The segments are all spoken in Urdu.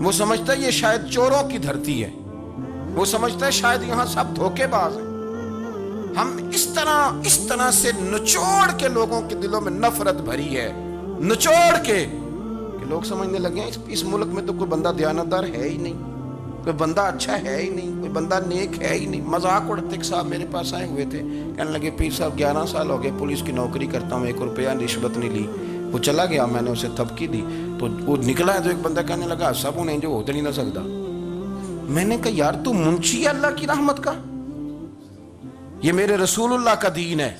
وہ سمجھتا ہے یہ شاید چوروں کی دھرتی ہے، وہ سمجھتا ہے شاید یہاں سب دھوکے باز ہیں۔ ہم اس طرح سے نچوڑ کے لوگوں کے دلوں میں نفرت بھری ہے، نچوڑ کے کہ لوگ سمجھنے لگے ہیں اس ملک میں تو کوئی بندہ دیانتدار ہے ہی نہیں، کوئی بندہ اچھا ہے ہی نہیں، کوئی بندہ نیک ہے ہی نہیں۔ مذاق اڑتے صاحب میرے پاس آئے ہوئے تھے، کہنے لگے پیر صاحب 11 سال ہو گئے پولیس کی نوکری کرتا ہوں، 1 روپیہ رشوت نہیں لی۔ وہ چلا گیا، میں نے اسے تھپکی دی تو وہ نکلا ہے، تو ایک بندہ کہنے لگا سب انہیں جو ہوتے نہیں نہ سکتا۔ میں نے کہا یار تو منشی ہے اللہ کی رحمت کا، یہ میرے رسول اللہ کا دین ہے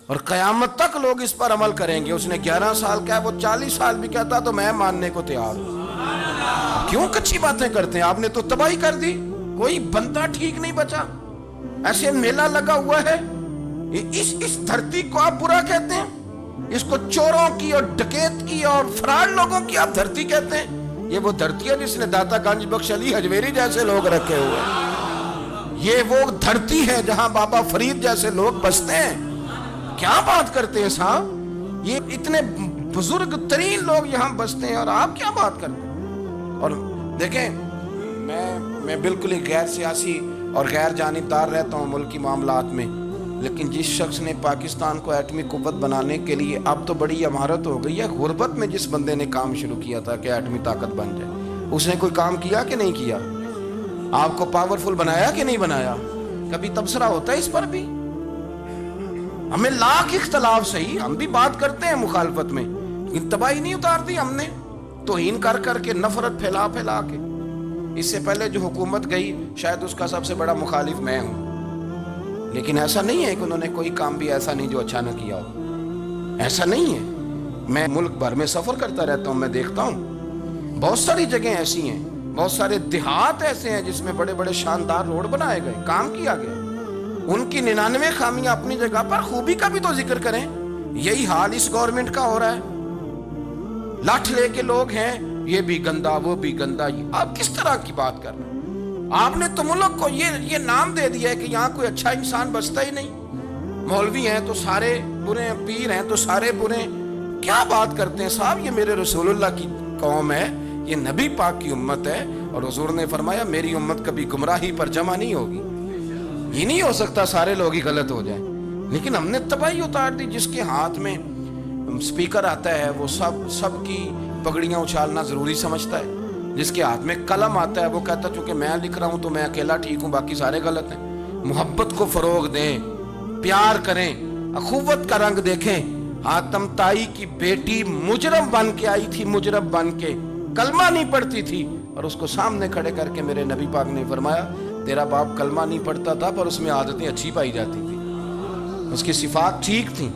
اور قیامت تک لوگ اس پر عمل کریں گے۔ اس نے 11 سال کہا، وہ 40 سال بھی کہتا تو میں ماننے کو تیار ہوں۔ کیوں کچھی باتیں کرتے ہیں؟ آپ نے تو تباہی کر دی، کوئی بندہ ٹھیک نہیں بچا۔ ایسے میلہ لگا ہوا ہے، اس دھرتی کو آپ برا کہتے ہیں، اس کو چوروں کی اور ڈکیت کی اور فرار لوگوں کی آپ دھرتی کہتے ہیں۔ یہ وہ دھرتی ہے جس نے داتا گنج بخش علی حجویری جیسے لوگ رکھے ہوئے ہیں، یہ وہ دھرتی ہے جہاں بابا فرید جیسے لوگ بستے ہیں۔ کیا بات کرتے ہیں صاحب، یہ اتنے بزرگ ترین لوگ یہاں بستے ہیں اور آپ کیا بات کرتے ہیں؟ اور دیکھیں میں بالکل ہی غیر سیاسی اور غیر جانبدار رہتا ہوں ملکی معاملات میں، لیکن جس شخص نے پاکستان کو ایٹمی قوت بنانے کے لیے، اب تو بڑی عمارت ہو گئی ہے، غربت میں جس بندے نے کام شروع کیا تھا کہ ایٹمی طاقت بن جائے، اس نے کوئی کام کیا کہ نہیں کیا؟ آپ کو پاورفل بنایا کہ نہیں بنایا؟ کبھی تبصرہ ہوتا ہے اس پر بھی؟ ہمیں لاکھ اختلاف صحیح، ہم بھی بات کرتے ہیں مخالفت میں، لیکن تباہی نہیں اتار دی ہم نے، توہین کر کر کے، نفرت پھیلا پھیلا کے۔ اس سے پہلے جو حکومت گئی شاید اس کا سب سے بڑا مخالف میں ہوں، لیکن ایسا نہیں ہے کہ انہوں نے کوئی کام بھی ایسا نہیں جو اچھا نہ کیا ہو، ایسا نہیں ہے۔ میں ملک بھر میں سفر کرتا رہتا ہوں، میں دیکھتا ہوں بہت ساری جگہیں ایسی ہیں، بہت سارے دیہات ایسے ہیں جس میں بڑے بڑے شاندار روڈ بنائے گئے، کام کیا گیا۔ ان کی 99 خامیاں اپنی جگہ پر، خوبی کا بھی تو ذکر کریں۔ یہی حال اس گورنمنٹ کا ہو رہا ہے، لاٹھ لے کے لوگ ہیں، یہ بھی گندا وہ بھی گندا۔ آپ کس طرح کی بات کر رہے ہیں؟ آپ نے تو ملک کو یہ نام دے دیا ہے کہ یہاں کوئی اچھا انسان بستا ہی نہیں، مولوی ہیں تو سارے برے ہیں، پیر ہیں تو سارے برے ہیں۔ کیا بات کرتے ہیں صاحب، یہ میرے رسول اللہ کی قوم ہے، یہ نبی پاک کی امت ہے، اور حضور نے فرمایا میری امت کبھی گمراہی پر جمع نہیں ہوگی۔ یہ نہیں ہو سکتا سارے لوگ ہی غلط ہو جائیں، لیکن ہم نے تباہی اتار دی۔ جس کے ہاتھ میں سپیکر آتا ہے وہ سب کی پگڑیاں اچھالنا ضروری سمجھتا ہے، جس کے ہاتھ میں قلم آتا ہے وہ کہتا ہے چونکہ میں لکھ رہا ہوں تو میں اکیلا ٹھیک ہوں، باقی سارے غلط ہیں۔ محبت کو فروغ دیں، پیار کریں، اخوت کا رنگ دیکھیں۔ حاتم طائی کی بیٹی مجرم بن کے آئی تھی، مجرم بن کے کلمہ نہیں پڑھتی تھی، اور اس کو سامنے کھڑے کر کے میرے نبی پاک نے فرمایا تیرا باپ کلمہ نہیں پڑھتا تھا پر اس میں عادتیں اچھی پائی جاتی تھی، اس کی صفات ٹھیک تھیں۔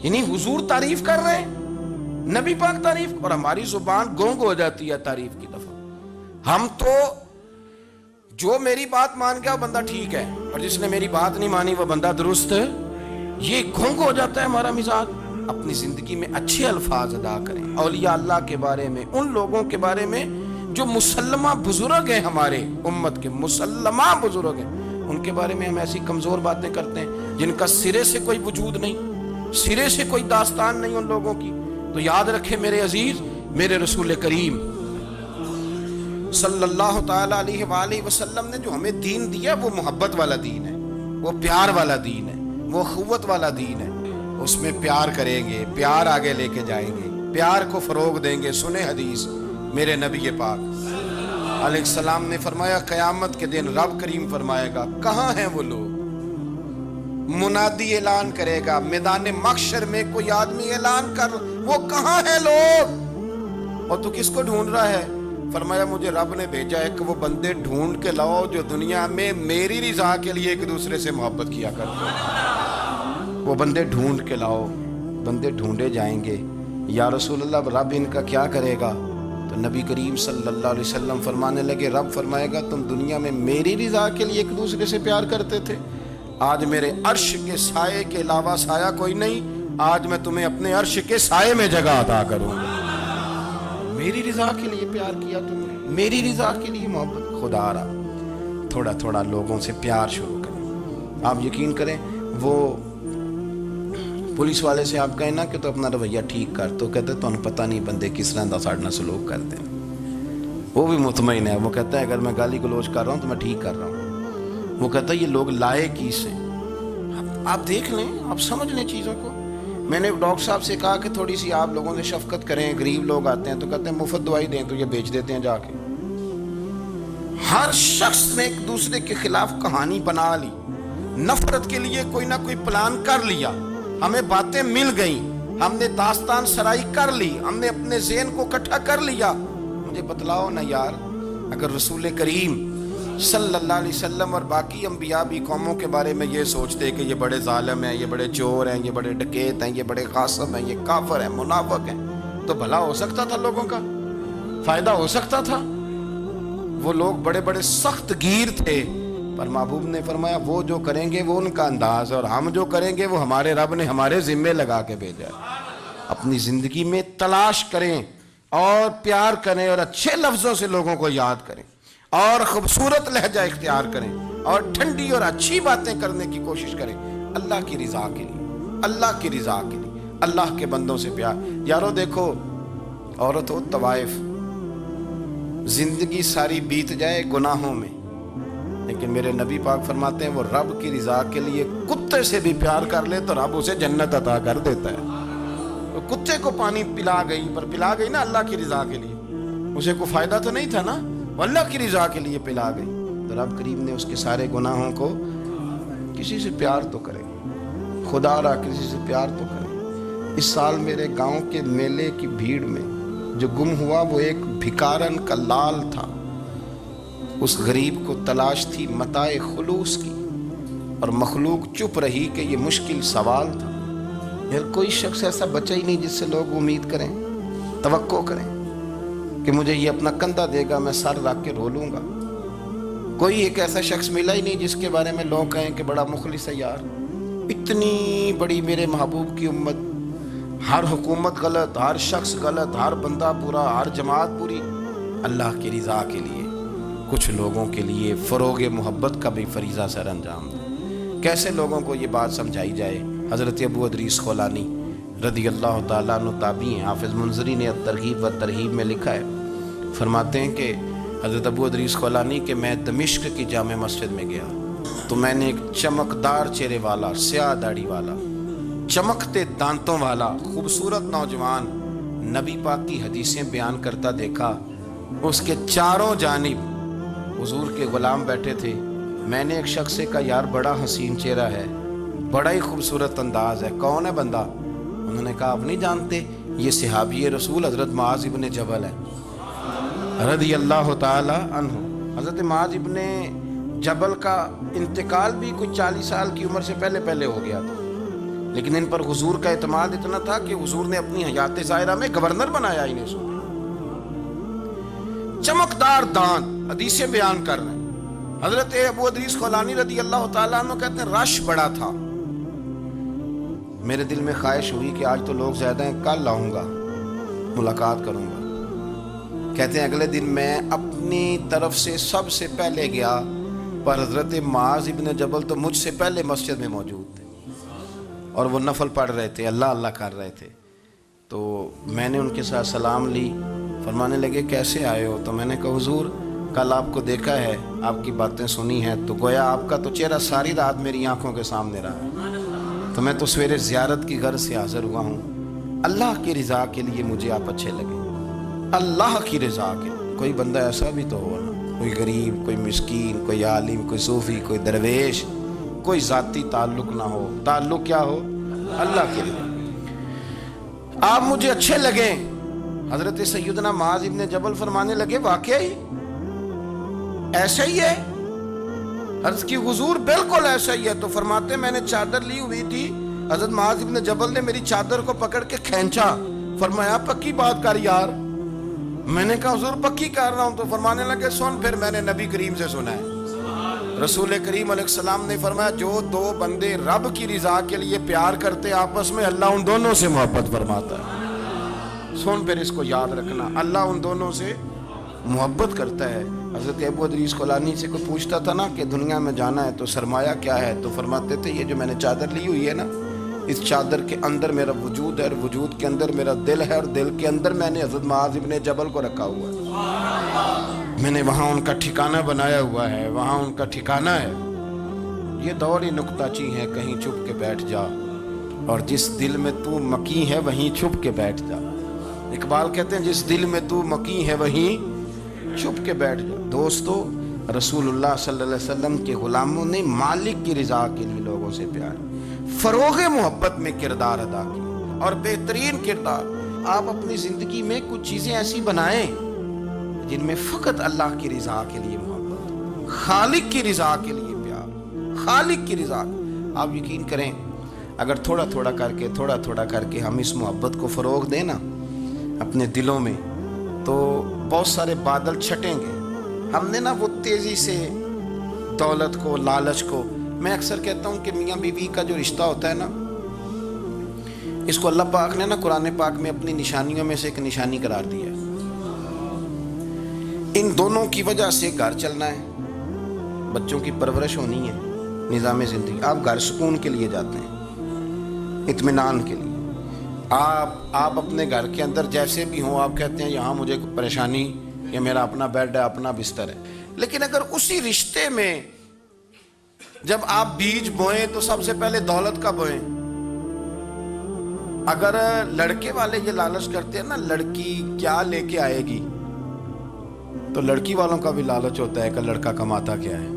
یعنی حضور تعریف کر رہے ہیں، نبی پاک تعریف، اور ہماری زبان گونگ ہو جاتی ہے تعریف کی دفعہ۔ ہم تو جو میری بات مان گیا وہ بندہ ٹھیک ہے، اور جس نے میری بات نہیں مانی وہ بندہ درست ہے، یہ گونگ ہو جاتا ہے ہمارا مزاج۔ اپنی زندگی میں اچھے الفاظ ادا کریں، اولیاء اللہ کے بارے میں، ان لوگوں کے بارے میں جو مسلمہ بزرگ ہیں، ہمارے امت کے مسلمہ بزرگ ہیں، ان کے بارے میں ہم ایسی کمزور باتیں کرتے ہیں جن کا سرے سے کوئی وجود نہیں، سرے سے کوئی داستان نہیں ان لوگوں کی۔ تو یاد رکھیں میرے عزیز، میرے رسول کریم صلی اللہ تعالی علیہ وآلہ وسلم نے جو ہمیں دین دیا وہ محبت والا دین ہے، وہ پیار والا دین ہے، وہ اخوت والا دین ہے۔ اس میں پیار کریں گے، پیار آگے لے کے جائیں گے، پیار کو فروغ دیں گے۔ سنیں حدیث میرے نبی پاک علیہ السلام نے فرمایا قیامت کے دن رب کریم فرمائے گا کہاں ہیں وہ لوگ؟ منادی اعلان کرے گا میدان محشر میں، کوئی آدمی اعلان کر وہ کہاں ہیں لوگ؟ اور تو کس کو ڈھونڈ رہا ہے؟ فرمایا مجھے رب نے بھیجا ہے کہ وہ بندے ڈھونڈ کے لاؤ جو دنیا میں میری رضا کے لیے ایک دوسرے سے محبت کیا کرتے ہیں، وہ بندے ڈھونڈ کے لاؤ۔ بندے ڈھونڈے جائیں گے، یا رسول اللہ رب ان کا کیا کرے گا؟ تو نبی کریم صلی اللہ علیہ وسلم فرمانے لگے رب فرمائے گا تم دنیا میں میری رضا کے لیے ایک دوسرے سے پیار کرتے تھے، آج میرے عرش کے سائے کے علاوہ سایہ کوئی نہیں، آج میں تمہیں اپنے عرش کے سائے میں جگہ عطا کروں گا۔ میری رضا کے لیے پیار کیا تم نے، میری رضا کے لیے محبت۔ خدا را تھوڑا تھوڑا لوگوں سے پیار شروع کریں۔ آپ یقین کریں وہ پولیس والے سے آپ کہیں نا کہ تو اپنا رویہ ٹھیک کر، تو کہتے تو انہیں پتہ نہیں بندے کس طرح دا ساڑھنا سلوک کرتے ہیں۔ وہ بھی مطمئن ہے. وہ کہتا ہے اگر میں گالی گلوچ کر رہا ہوں تو میں ٹھیک کر رہا ہوں. وہ کہتا ہے یہ لوگ لائے کی سے. آپ دیکھ لیں, آپ سمجھ لیں چیزوں کو. میں نے ڈاکٹر صاحب سے کہا کہ تھوڑی سی آپ لوگوں سے شفقت کریں, غریب لوگ آتے ہیں تو کہتے ہیں مفت دوائی دیں تو یہ بیچ دیتے ہیں جا کے. ہر شخص نے ایک دوسرے کے خلاف کہانی بنا لی, نفرت کے لیے کوئی نہ کوئی پلان کر لیا. ہمیں باتیں مل گئیں, ہم نے داستان سرائی کر لی, ہم نے اپنے ذہن کو اکٹھا کر لیا. مجھے بتلاؤ نا یار, اگر رسول کریم صلی اللہ علیہ وسلم اور باقی انبیاء بھی قوموں کے بارے میں یہ سوچتے کہ یہ بڑے ظالم ہیں, یہ بڑے چور ہیں, یہ بڑے ڈکیت ہیں, یہ بڑے غاصب ہیں, یہ کافر ہیں, منافق ہیں, تو بھلا ہو سکتا تھا, لوگوں کا فائدہ ہو سکتا تھا. وہ لوگ بڑے بڑے سخت گیر تھے, پر محبوب نے فرمایا وہ جو کریں گے وہ ان کا انداز, اور ہم جو کریں گے وہ ہمارے رب نے ہمارے ذمے لگا کے بھیجا ہے. اپنی زندگی میں تلاش کریں اور پیار کریں اور اچھے لفظوں سے لوگوں کو یاد کریں اور خوبصورت لہجہ اختیار کریں اور ٹھنڈی اور اچھی باتیں کرنے کی کوشش کریں اللہ کی رضا کے لیے, اللہ کی رضا کے لیے, اللہ کے بندوں سے پیار. یارو دیکھو, عورت ہو طوائف, زندگی ساری بیت جائے گناہوں میں, لیکن میرے نبی پاک فرماتے ہیں وہ رب کی رضا کے لیے کتے سے بھی پیار کر لے تو رب اسے جنت عطا کر دیتا ہے. کتے کو پانی پلا گئی, پر پلا گئی نا اللہ کی رضا کے لیے, اسے کوئی فائدہ تو نہیں تھا نا, وہ اللہ کی رضا کے لیے پلا گئی. تو رب کریم نے اس کے سارے گناہوں کو, کسی سے پیار تو کرے, خدا را کسی سے پیار تو کرے. اس سال میرے گاؤں کے میلے کی بھیڑ میں جو گم ہوا وہ ایک بھکارن کا لال تھا. اس غریب کو تلاش تھی متاع خلوص کی, اور مخلوق چپ رہی کہ یہ مشکل سوال تھا. یار کوئی شخص ایسا بچا ہی نہیں جس سے لوگ امید کریں, توقع کریں کہ مجھے یہ اپنا کندھا دے گا, میں سر رکھ کے رو لوں گا. کوئی ایک ایسا شخص ملا ہی نہیں جس کے بارے میں لوگ کہیں کہ بڑا مخلص ہے. یار اتنی بڑی میرے محبوب کی امت, ہر حکومت غلط, ہر شخص غلط, ہر بندہ برا, ہر جماعت پوری. اللہ کی رضا کے لیے کچھ لوگوں کے لیے فروغ محبت کا بھی فریضہ سر انجام دیں. کیسے لوگوں کو یہ بات سمجھائی جائے؟ حضرت ابو ادریس خولانی رضی اللہ تعالیٰ عنہ تابعی ہیں. حافظ منذری نے الترغیب و ترہیب میں لکھا ہے, فرماتے ہیں کہ حضرت ابو ادریس خولانی کہ میں دمشق کی جامع مسجد میں گیا تو میں نے ایک چمکدار چہرے والا, سیاہ داڑھی والا, چمکتے دانتوں والا خوبصورت نوجوان نبی پاک کی حدیثیں بیان کرتا دیکھا. اس کے چاروں جانب حضور کے غلام بیٹھے تھے. میں نے ایک شخص سے کہا یار بڑا حسین چہرہ ہے, بڑا ہی خوبصورت انداز ہے, کون ہے بندہ؟ انہوں نے کہا آپ نہیں جانتے, یہ صحابی رسول حضرت معاذ ابن جبل ہے رضی اللہ تعالی عنہ. حضرت معاذ ابن جبل کا انتقال بھی کوئی 40 سال کی عمر سے پہلے ہو گیا تھا, لیکن ان پر حضور کا اعتماد اتنا تھا کہ حضور نے اپنی حیات ظاہرہ میں گورنر بنایا انہیں. سو چمکدار دانت, حدیثیں بیان کر رہے ہیں. حضرت ابو ادریس خولانی رضی اللہ تعالیٰ عنہ کہتے ہیں رش بڑا تھا. میرے دل میں خواہش ہوئی کہ آج تو لوگ زیادہ ہیں, کل آؤں گا, ملاقات کروں گا. کہتے ہیں اگلے دن میں اپنی طرف سے سب سے پہلے گیا, پر حضرت معاذ ابن جبل تو مجھ سے پہلے مسجد میں موجود تھے اور وہ نفل پڑھ رہے تھے, اللہ اللہ کر رہے تھے. تو میں نے ان کے ساتھ سلام لی. فرمانے لگے کیسے آئے ہو؟ تو میں نے کہا حضور کل آپ کو دیکھا ہے, آپ کی باتیں سنی ہیں, تو گویا آپ کا تو چہرہ ساری رات میری آنکھوں کے سامنے رہا, تو میں تو سویرے زیارت کی غرض سے حاضر ہوا ہوں. اللہ کی رضا کے لیے مجھے آپ اچھے لگے, اللہ کی رضا کے. کوئی بندہ ایسا بھی تو ہو نا, کوئی غریب, کوئی مسکین, کوئی عالم, کوئی صوفی, کوئی درویش, کوئی ذاتی تعلق نہ ہو, تعلق کیا ہو؟ اللہ کے لیے. آپ مجھے اچھے لگیں. حضرت سیدنا معاذ ابن جبل فرمانے لگے واقعی ایسا ہی ہے؟ عرض کی حضور بالکل ایسا ہی ہے. تو فرماتے میں نے چادر لی ہوئی تھی, حضرت معاذ ابن جبل نے میری چادر کو پکڑ کے کھینچا, فرمایا پکی بات کر یار. میں نے کہا حضور پکی کر رہا ہوں. تو فرمانے لگے سن, پھر میں نے نبی کریم سے سنا ہے, رسول کریم علیہ السلام نے فرمایا جو دو بندے رب کی رضا کے لیے پیار کرتے آپس میں, اللہ ان دونوں سے محبت فرماتا ہے. سن پھر اس کو یاد رکھنا, اللہ ان دونوں سے محبت کرتا ہے. حضرت ابو ادریس خولانی سے کوئی پوچھتا تھا نا کہ دنیا میں جانا ہے تو سرمایہ کیا ہے, تو فرماتے تھے یہ جو میں نے چادر لی ہوئی ہے نا, اس چادر کے اندر میرا وجود ہے, اور وجود کے اندر میرا دل ہے, اور دل کے اندر میں نے حضرت معاذ ابن جبل کو رکھا ہوا ہے. میں نے وہاں ان کا ٹھکانہ بنایا ہوا ہے، وہاں ان کا ٹھکانہ ہے۔ یہ دوڑی نکتہ چی ہے، کہیں چھپ کے بیٹھ جا، اور جس دل میں تو مکی ہے وہیں چھپ کے بیٹھ جا۔ اقبال کہتے ہیں جس دل میں تو مکی ہے وہیں چھپ کے بیٹھ جا۔ دوستو، رسول اللہ صلی اللہ علیہ وسلم کے غلاموں نے مالک کی رضا کے لیے لوگوں سے پیار، فروغ محبت میں کردار ادا کیا، اور بہترین کردار۔ آپ اپنی زندگی میں کچھ چیزیں ایسی بنائیں جن میں فقط اللہ کی رضا کے لیے محبت، خالق کی رضا کے لیے پیار، خالق کی رضا۔ آپ یقین کریں اگر تھوڑا تھوڑا کر کے ہم اس محبت کو فروغ دیں نا اپنے دلوں میں، تو بہت سارے بادل چھٹیں گے۔ ہم نے نا وہ تیزی سے دولت کو، لالچ کو، میں اکثر کہتا ہوں کہ میاں بیوی کا جو رشتہ ہوتا ہے نا، اس کو اللہ پاک نے نا قرآن پاک میں اپنی نشانیوں میں سے ایک نشانی قرار دیا ہے۔ ان دونوں کی وجہ سے گھر چلنا ہے، بچوں کی پرورش ہونی ہے، نظام زندگی۔ آپ گھر سکون کے لیے جاتے ہیں، اطمینان کے لیے۔ آپ اپنے گھر کے اندر جیسے بھی ہوں، آپ کہتے ہیں یہاں مجھے کوئی پریشانی، یہ میرا اپنا بیڈ ہے، اپنا بستر ہے۔ لیکن اگر اسی رشتے میں جب آپ بیج بوئیں تو سب سے پہلے دولت کا بوئیں۔ اگر لڑکے والے یہ لالچ کرتے ہیں نا لڑکی کیا لے کے آئے گی، تو لڑکی والوں کا بھی لالچ ہوتا ہے کہ لڑکا کماتا کیا ہے۔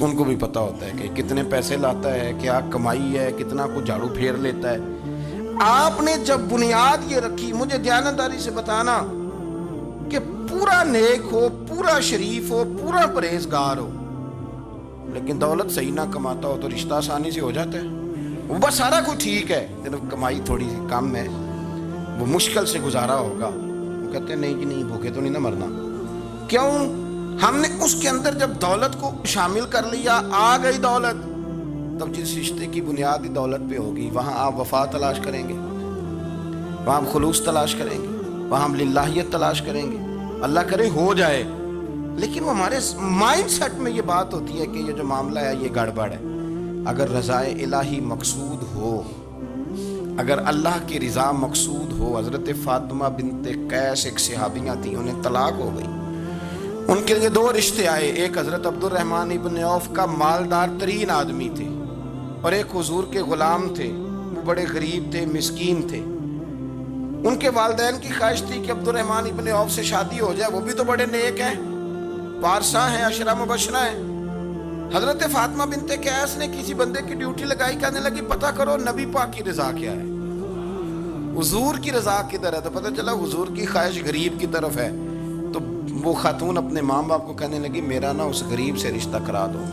ان کو بھی پتا ہوتا ہے کہ کتنے پیسے لاتا ہے، کیا کمائی ہے، کتنا کو جھاڑو پھیر لیتا ہے۔ آپ نے جب بنیاد یہ رکھی، مجھے دیانتداری سے بتانا کہ پورا نیک ہو، پورا شریف ہو، پورا پرہیزگار ہو، لیکن دولت صحیح نہ کماتا ہو تو رشتہ آسانی سے ہو جاتا ہے۔ وہ بس سارا کچھ ٹھیک ہے، صرف کمائی تھوڑی سی کم ہے، وہ مشکل سے گزارا ہوگا۔ وہ کہتے ہیں نہیں جی نہیں، بھوکے تو نہیں نہ مرنا۔ کیوں؟ ہم نے اس کے اندر جب دولت کو شامل کر لیا، آ گئی دولت، تب جس رشتے کی بنیاد ہی دولت پہ ہوگی، وہاں آپ وفا تلاش کریں گے، وہاں آپ خلوص تلاش کریں گے، وہاں ہم للہیت تلاش کریں گے۔ اللہ کرے ہو جائے، لیکن وہ ہمارے مائنڈ سیٹ میں یہ بات ہوتی ہے کہ یہ جو معاملہ ہے یہ گڑبڑ ہے۔ اگر رضا الہی مقصود ہو، اگر اللہ کی رضا مقصود ہو، حضرت فاطمہ بنت قیس ایک صحابیہ تھی، انہیں طلاق ہو گئی، ان کے لیے دو رشتے آئے، ایک حضرت عبد الرحمن ابن عوف کا مالدار ترین آدمی تھے، اور ایک حضور کے غلام تھے، وہ بڑے غریب تھے، مسکین تھے۔ ان کے والدین کی خواہش تھی کہ عبد الرحمن ابن عوف سے شادی ہو جائے، وہ بھی تو بڑے نیک ہیں، وارثہ ہیں، عشرہ مبشرہ ہیں۔ حضرت فاطمہ بنت قیس نے کسی بندے کی ڈیوٹی لگائی، کہنے لگی پتہ کرو نبی پاک کی رضا کیا ہے، حضور کی رضا کدھر ہے؟ تو پتہ چلا حضور کی خواہش غریب کی طرف ہے۔ تو وہ خاتون اپنے ماں باپ کو کہنے لگی میرا نا اس غریب سے رشتہ کرا دو۔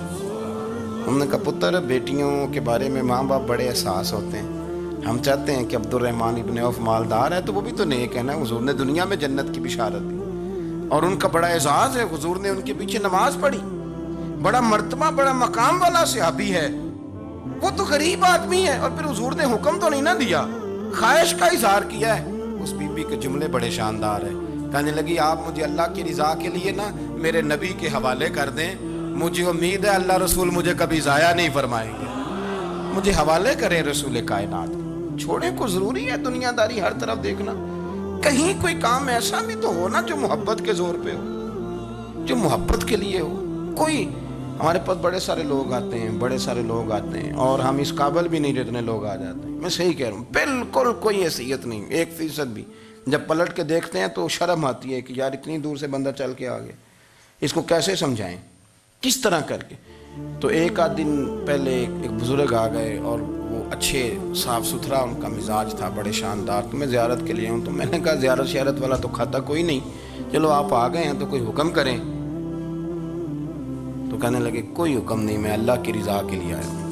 ہم نے کہا پتر، بیٹیوں کے بارے میں ماں باپ بڑے احساس ہوتے ہیں، ہم چاہتے ہیں کہ عبد الرحمن ابن عوف مالدار ہے تو وہ بھی تو نیک ہے نا، حضور نے دنیا میں جنت کی بشارت دی، اور ان کا بڑا اعزاز ہے، حضور نے ان کے پیچھے نماز پڑھی، بڑا مرتبہ بڑا مقام والا صحابی ہے، وہ تو غریب آدمی ہے، اور پھر حضور نے حکم تو نہیں نہ دیا، خواہش کا اظہار کیا ہے۔ اس بی بی کے جملے بڑے شاندار ہیں، کہنے لگی آپ مجھے اللہ کی رضا کے لیے نا میرے نبی کے حوالے کر دیں، مجھے امید ہے اللہ رسول مجھے کبھی ضائع نہیں فرمائیں گے، مجھے حوالے کریں رسول کائنات۔ چھوڑیں کو ضروری ہے دنیا داری ہر طرف دیکھنا، کہیں کوئی کام ایسا بھی تو ہو نا جو محبت کے زور پہ ہو، جو محبت کے لیے ہو۔ کوئی ہمارے پاس بڑے سارے لوگ آتے ہیں اور ہم اس قابل بھی نہیں جتنے لوگ آ جاتے ہیں، میں صحیح کہہ رہا ہوں، بالکل کوئی حیثیت نہیں، 1% بھی۔ جب پلٹ کے دیکھتے ہیں تو شرم آتی ہے کہ یار اتنی دور سے بندہ چل کے آ گیا، اس کو کیسے سمجھائیں، کس طرح کر کے۔ تو ایک آدھ دن پہلے ایک بزرگ آ گئے، اور وہ اچھے صاف ستھرا ان کا مزاج تھا، بڑے شاندار، تو میں زیارت کے لیے ہوں، تو میں نے کہا زیارت شیارت والا تو کھاتا کوئی نہیں، چلو آپ آ گئے ہیں تو کوئی حکم کریں۔ تو کہنے لگے کوئی حکم نہیں، میں اللہ کی رضا کے لیے آیا ہوں۔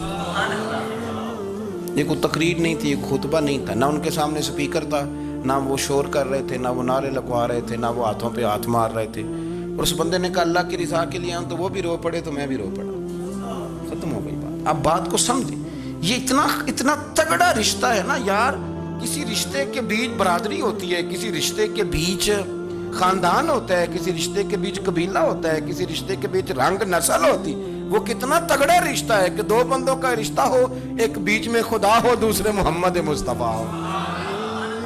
یہ کوئی تقریر نہیں تھی، ایک خطبہ نہیں تھا، نہ ان کے سامنے سپیکر تھا، نہ وہ شور کر رہے تھے، نہ وہ نعرے لگوا رہے تھے، نہ وہ ہاتھوں پہ ہاتھ مار رہے تھے۔ اور اس بندے نے کہا اللہ کی رضا کے لیے آیا ہوں، تو وہ بھی رو پڑے تو میں بھی رو پڑا، ختم ہو گئی بات۔ اب بات کو سمجھیں، یہ اتنا تگڑا رشتہ ہے نا یار۔ کسی رشتے کے بیچ برادری ہوتی ہے، کسی رشتے کے بیچ خاندان ہوتا ہے، کسی رشتے کے بیچ قبیلہ ہوتا ہے، کسی رشتے کے بیچ رنگ نسل ہوتی، وہ کتنا تگڑا رشتہ ہے کہ دو بندوں کا رشتہ ہو، ایک بیچ میں خدا ہو، دوسرے محمد مصطفیٰ ہو،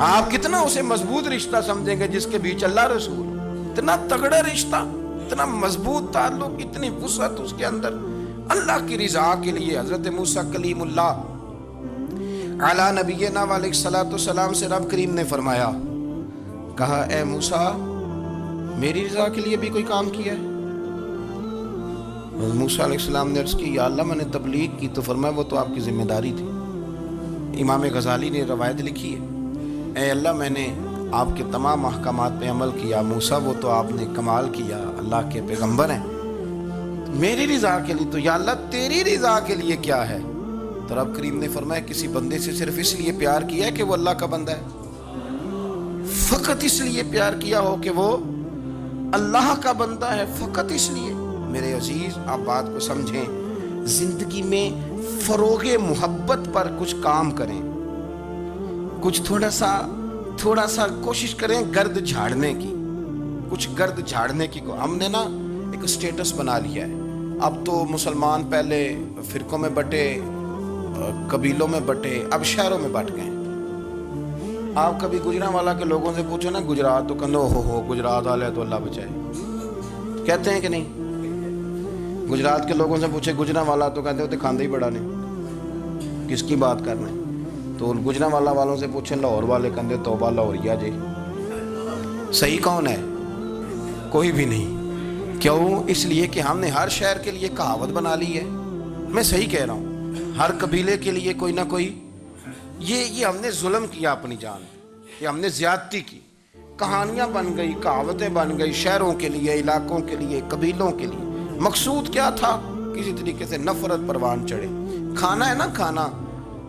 آپ کتنا اسے مضبوط رشتہ سمجھیں گے جس کے بیچ اللہ رسول، اتنا تگڑا رشتہ۔ اتنا مضبوط تعلق، اتنی وسعت اس کے اندر اللہ کی رضا کے لیے۔ حضرت موسیٰ کلیم اللہ علی نبینا علیہ الصلوۃ والسلام سے رب کریم نے فرمایا، کہا اے موسیٰ میری رضا کے لیے بھی کوئی کام کیا ہے؟ موسیٰ علیہ السلام نے عرض کی یا اللہ میں نے تبلیغ کی، تو فرمایا وہ تو آپ کی ذمہ داری تھی۔ امام غزالی نے روایت لکھی ہے، اے اللہ میں نے آپ کے تمام احکامات پہ عمل کیا، موسیٰ وہ تو آپ نے کمال کیا، اللہ کے پیغمبر ہیں، میری رضا کے لیے تو یا اللہ تیری رضا کے لیے کیا ہے؟ تو رب کریم نے فرمایا کسی بندے سے صرف اس لیے پیار کیا ہے کہ وہ اللہ کا بندہ ہے، فقط اس لیے پیار کیا ہو کہ وہ اللہ کا بندہ ہے، فقط اس لیے۔ میرے عزیز آپ بات کو سمجھیں، زندگی میں فروغ محبت پر کچھ کام کریں، کچھ تھوڑا سا کوشش کریں گرد جھاڑنے کی، کچھ گرد جھاڑنے کی۔ ہم نے نا ایک سٹیٹس بنا لیا ہے، اب تو مسلمان پہلے فرقوں میں بٹے، قبیلوں میں بٹے، اب شہروں میں بٹ گئے۔ آپ کبھی گجرانوالا کے لوگوں سے پوچھو نا گجرات، تو کہنے ہو گجرات والے تو اللہ بچائے، کہتے ہیں کہ نہیں؟ گجرات کے لوگوں سے پوچھے گجرانوالا تو کہتے ہوتے کھاندے ہی بڑا نہیں، کس کی بات کرنا ہے؟ تو گجرانوالا والوں سے پوچھیں لاہور والے کہتے توبہ لاہوریا جی۔ صحیح کون ہے؟ کوئی بھی نہیں۔ کیوں؟ اس لیے کہ ہم نے ہر شہر کے لیے کہاوت بنا لی ہے۔ میں صحیح کہہ رہا ہوں، ہر قبیلے کے لیے کوئی نہ کوئی، یہ ہم نے ظلم کیا اپنی جان، یہ ہم نے زیادتی کی، کہانیاں بن گئی، کہاوتیں بن گئی، شہروں کے لیے، علاقوں کے لیے، قبیلوں کے لیے۔ مقصود کیا تھا؟ کسی طریقے سے نفرت پروان چڑھے۔ کھانا ہے نا، کھانا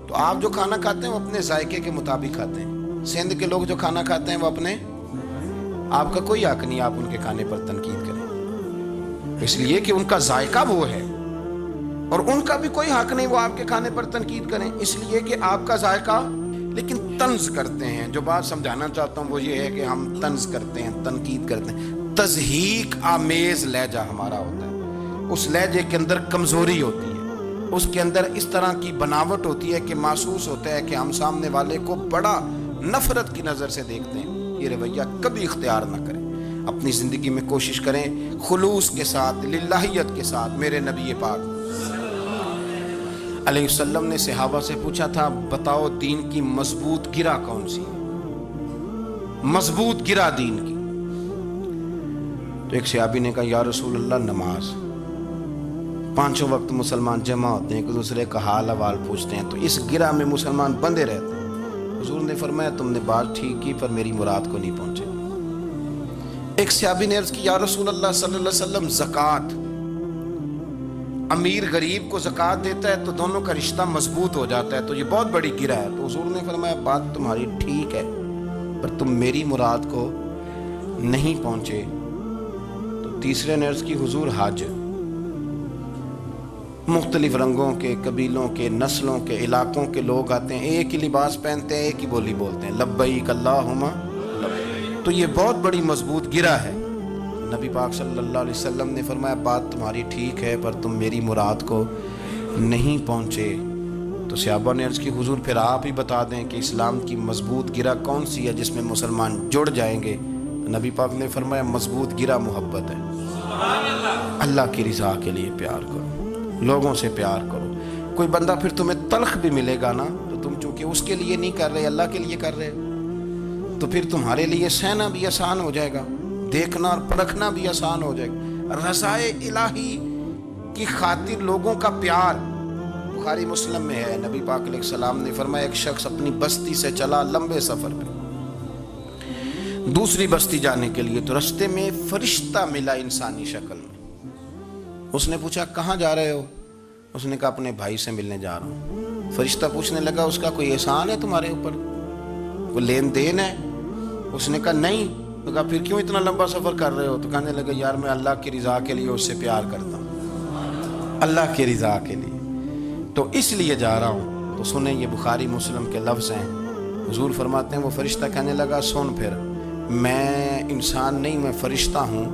تو آپ جو کھانا کھاتے ہیں وہ اپنے ذائقے کے مطابق کھاتے ہیں۔ سندھ کے لوگ جو کھانا کھاتے ہیں وہ اپنے، آپ کا کوئی حق نہیں آپ ان کے کھانے پر تنقید کریں، اس لیے کہ ان کا ذائقہ وہ ہے، اور ان کا بھی کوئی حق نہیں وہ آپ کے کھانے پر تنقید کریں، اس لیے کہ آپ کا ذائقہ۔ لیکن طنز کرتے ہیں، جو بات سمجھانا چاہتا ہوں وہ یہ ہے کہ ہم طنز کرتے ہیں، تنقید کرتے ہیں، تضحیک آمیز لہجہ ہمارا ہوتا ہے، اس لہجے کے اندر کمزوری ہوتی ہے، اس کے اندر اس طرح کی بناوٹ ہوتی ہے کہ محسوس ہوتا ہے کہ ہم سامنے والے کو بڑا نفرت کی نظر سے دیکھتے ہیں۔ یہ رویہ کبھی اختیار نہ کریں، اپنی زندگی میں کوشش کریں خلوص کے ساتھ، للہیت کے ساتھ۔ میرے نبی پاک علیہ السلام نے صحابہ سے پوچھا تھا بتاؤ دین کی مضبوط گرہ کون سی ہے؟ مضبوط گرہ دین کی۔ تو ایک صحابی نے کہا یا رسول اللہ نماز، پانچوں وقت مسلمان جمع ہوتے ہیں، ایک دوسرے کا حال احوال پوچھتے ہیں، تو اس گرہ میں مسلمان بندے رہتے ہیں۔ حضور نے فرمایا تم نے بات ٹھیک کی پر میری مراد کو نہیں پہنچے۔ ایک صحابی نے عرض کی یا رسول اللہ صلی اللہ علیہ وسلم زکوٰۃ، امیر غریب کو زکوٰۃ دیتا ہے تو دونوں کا رشتہ مضبوط ہو جاتا ہے، تو یہ بہت بڑی گرہ ہے۔ تو حضور نے فرمایا بات تمہاری ٹھیک ہے پر تم میری مراد کو نہیں پہنچے۔ تو تیسرے نے عرض کی حضور حج، مختلف رنگوں کے، قبیلوں کے، نسلوں کے، علاقوں کے لوگ آتے ہیں، ایک ہی لباس پہنتے ہیں، ایک ہی بولی بولتے ہیں، لبیک اللہم لبیک، تو یہ بہت بڑی مضبوط گرہ ہے۔ نبی پاک صلی اللہ علیہ وسلم نے فرمایا بات تمہاری ٹھیک ہے پر تم میری مراد کو نہیں پہنچے۔ تو صحابہ نے عرض کی حضور پھر آپ ہی بتا دیں کہ اسلام کی مضبوط گرہ کون سی ہے جس میں مسلمان جڑ جائیں گے؟ نبی پاک نے فرمایا مضبوط گرہ محبت ہے، اللہ کی رضا کے لیے پیار کرو، لوگوں سے پیار کرو۔ کوئی بندہ پھر تمہیں تلخ بھی ملے گا نا، تو تم چونکہ اس کے لیے نہیں کر رہے، اللہ کے لیے کر رہے، تو پھر تمہارے لیے سہنا بھی آسان ہو جائے گا، دیکھنا اور پرکھنا بھی آسان ہو جائے گا۔ رضائے الہی کی خاطر لوگوں کا پیار، بخاری مسلم میں ہے، نبی پاک علیہ السلام نے فرمایا ایک شخص اپنی بستی سے چلا لمبے سفر پہ دوسری بستی جانے کے لیے، تو رستے میں فرشتہ ملا انسانی شکل میں۔ اس نے پوچھا کہاں جا رہے ہو؟ اس نے کہا اپنے بھائی سے ملنے جا رہا ہوں۔ فرشتہ پوچھنے لگا اس کا کوئی احسان ہے تمہارے اوپر، کوئی لین دین ہے؟ اس نے کہا نہیں۔ تو کہا پھر کیوں اتنا لمبا سفر کر رہے ہو؟ تو کہنے لگا یار میں اللہ کی رضا کے لیے اس سے پیار کرتا ہوں، اللہ کی رضا کے لیے تو اس لیے جا رہا ہوں۔ تو سنیں یہ بخاری مسلم کے لفظ ہیں، حضور فرماتے ہیں وہ فرشتہ کہنے لگا سن پھر میں انسان نہیں، میں فرشتہ ہوں،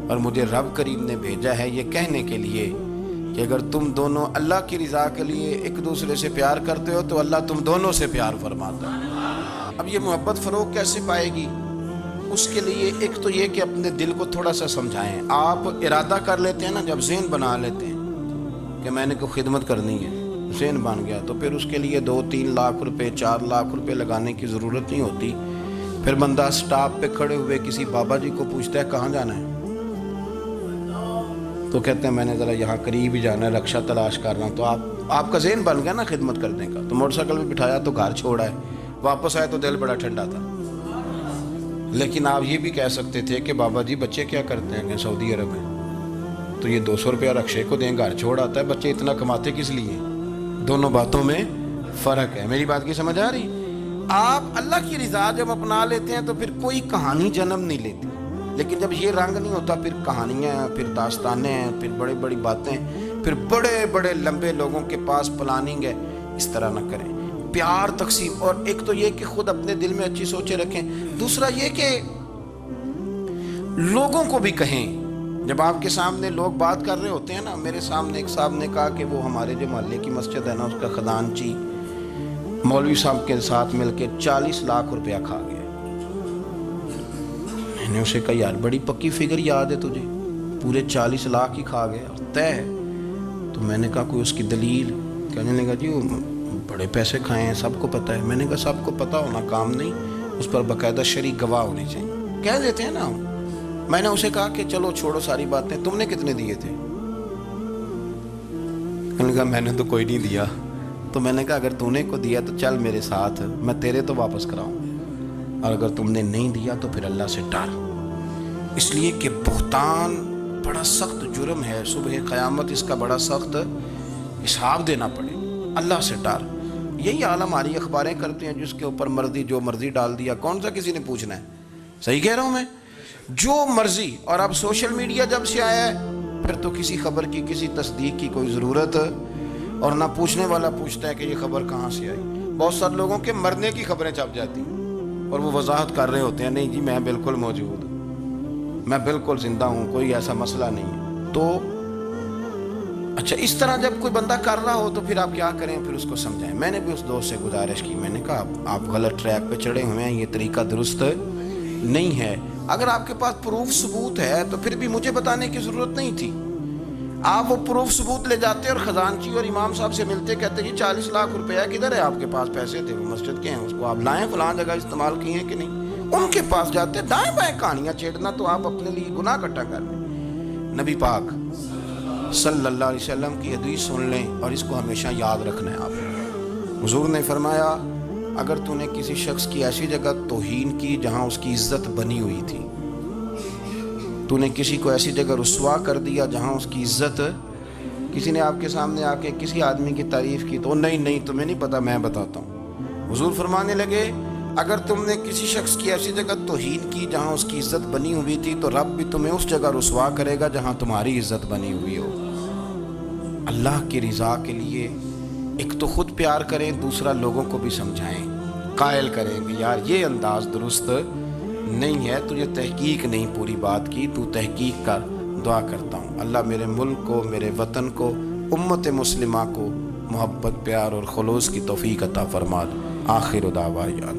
اور مجھے رب کریم نے بھیجا ہے یہ کہنے کے لیے کہ اگر تم دونوں اللہ کی رضا کے لیے ایک دوسرے سے پیار کرتے ہو تو اللہ تم دونوں سے پیار فرماتا ہے۔ اب یہ محبت فروغ کیسے پائے گی؟ اس کے لیے ایک تو یہ کہ اپنے دل کو تھوڑا سا سمجھائیں. آپ ارادہ کر لیتے ہیں نا، جب ذہن بنا لیتے ہیں کہ میں نے کوئی خدمت کرنی ہے، ذہن بن گیا، تو پھر اس کے لیے 2-3 لاکھ روپے 4 لاکھ روپے لگانے کی ضرورت نہیں ہوتی. پھر بندہ سٹاپ پہ کھڑے ہوئے کسی بابا جی کو پوچھتا ہے کہاں جانا ہے، تو کہتے ہیں میں نے ذرا یہاں قریب ہی جانا ہے، رکشہ تلاش کر رہا ہوں. تو آپ کا ذہن بن گیا نا خدمت کرنے کا. تو موٹر سائیکل پہ بٹھایا تو گھر چھوڑا ہے، واپس آئے تو دل بڑا ٹھنڈا تھا. لیکن آپ یہ بھی کہہ سکتے تھے کہ بابا جی بچے کیا کرتے ہیں کہ سعودی عرب میں، تو یہ 200 روپیہ رکشے کو دیں، گھر چھوڑ آتا ہے. بچے اتنا کماتے کس لیے؟ دونوں باتوں میں فرق ہے. میری بات کی سمجھ آ رہی؟ آپ اللہ کی رضا جب اپنا لیتے ہیں تو پھر کوئی کہانی جنم نہیں لیتی. لیکن جب یہ رنگ نہیں ہوتا، پھر کہانیاں ہیں، پھر داستانیں ہیں، پھر بڑی بڑی باتیں، پھر بڑے بڑے لمبے لوگوں کے پاس پلاننگ ہے. اس طرح نہ کریں. پیار تقسیم. اور ایک تو یہ کہ خود اپنے دل میں اچھی سوچیں رکھیں. دوسرا یہ کہ لوگوں کو بھی کہیں. جب آپ کے سامنے لوگ بات کر رہے ہوتے ہیں نا، میرے سامنے ایک صاحب نے کہا کہ وہ ہمارے جو محلے کی مسجد ہے نا، اس کا خزانچی مولوی صاحب کے ساتھ مل کے 40 لاکھ روپیہ کھا گیا. میں نے اسے کہا یار بڑی پکی فگر یاد ہے تجھے، پورے 40 لاکھ ہی کھا گیا طے ہے. تو میں نے کہا کوئی اس کی دلیل؟ کہنے لگا جی وہ بڑے پیسے کھائے ہیں، سب کو پتہ ہے. میں نے کہا سب کو پتہ ہونا کام نہیں، اس پر باقاعدہ شرعی گواہ ہونے چاہیے. کہہ دیتے ہیں نا. میں نے اسے کہا کہ چلو چھوڑو ساری باتیں، تم نے کتنے دیے تھے؟ کہنے لگا میں نے تو کوئی نہیں دیا. تو میں نے کہا اگر تو نے کو دیا تو چل میرے ساتھ، میں تیرے تو واپس کراؤں، اور اگر تم نے نہیں دیا تو پھر اللہ سے ڈر. اس لیے کہ بہتان بڑا سخت جرم ہے. صبح قیامت اس کا بڑا سخت حساب دینا پڑے. اللہ سے ڈر. یہی حال ہماری اخباریں کرتے ہیں، جس کے اوپر مرضی جو مرضی ڈال دیا، کون سا کسی نے پوچھنا ہے؟ صحیح کہہ رہا ہوں میں؟ جو مرضی. اور اب سوشل میڈیا جب سے آیا ہے، پھر تو کسی خبر کی کسی تصدیق کی کوئی ضرورت، اور نہ پوچھنے والا پوچھتا ہے کہ یہ خبر کہاں سے آئی. بہت سارے لوگوں کے مرنے کی خبریں چھپ جاتی ہیں اور وہ وضاحت کر رہے ہوتے ہیں نہیں جی میں بالکل موجود ہوں، میں بالکل زندہ ہوں، کوئی ایسا مسئلہ نہیں ہے. تو اچھا اس طرح جب کوئی بندہ کر رہا ہو تو پھر آپ کیا کریں؟ پھر اس کو سمجھائیں. میں نے بھی اس دوست سے گزارش کی، میں نے کہا آپ غلط ٹریک پہ چڑھے ہوئے ہیں، یہ طریقہ درست نہیں ہے. اگر آپ کے پاس پروف ثبوت ہے تو پھر بھی مجھے بتانے کی ضرورت نہیں تھی. آپ وہ پروف ثبوت لے جاتے اور خزانچی اور امام صاحب سے ملتے، کہتے جی 40 لاکھ روپیہ کدھر ہے آپ کے پاس؟ پیسے تھے وہ مسجد کے ہیں، اس کو آپ لائیں، فلاں جگہ استعمال کیے ہیں کہ نہیں. ان کے پاس جاتے دائیں بائیں کہانیاں چھیڑنا تو آپ اپنے لیے گناہ اکٹھا کر لیں. نبی پاک صلی اللہ علیہ وسلم کی حدیث سن لیں اور اس کو ہمیشہ یاد رکھنا ہے. آپ حضور نے فرمایا اگر تو نے کسی شخص کی ایسی جگہ توہین کی جہاں اس کی عزت بنی ہوئی تھی، تو نے کسی کو ایسی جگہ رسوا کر دیا جہاں اس کی عزت، کسی نے آپ کے سامنے آ کے کسی آدمی کی تعریف کی تو نہیں تمہیں نہیں پتا میں بتاتا ہوں. حضور فرمانے لگے اگر تم نے کسی شخص کی ایسی جگہ توہین کی جہاں اس کی عزت بنی ہوئی تھی تو رب بھی تمہیں اس جگہ رسوا کرے گا جہاں تمہاری عزت بنی ہوئی ہو. اللہ کی رضا کے لیے ایک تو خود پیار کریں، دوسرا لوگوں کو بھی سمجھائیں، قائل کریں کہ یار یہ انداز درست نہیں ہے، تجھے تحقیق نہیں پوری بات کی، تو تحقیق کر. دعا کرتا ہوں اللہ میرے ملک کو، میرے وطن کو، امت مسلمہ کو محبت، پیار اور خلوص کی توفیق عطا فرما. آخر دعوانا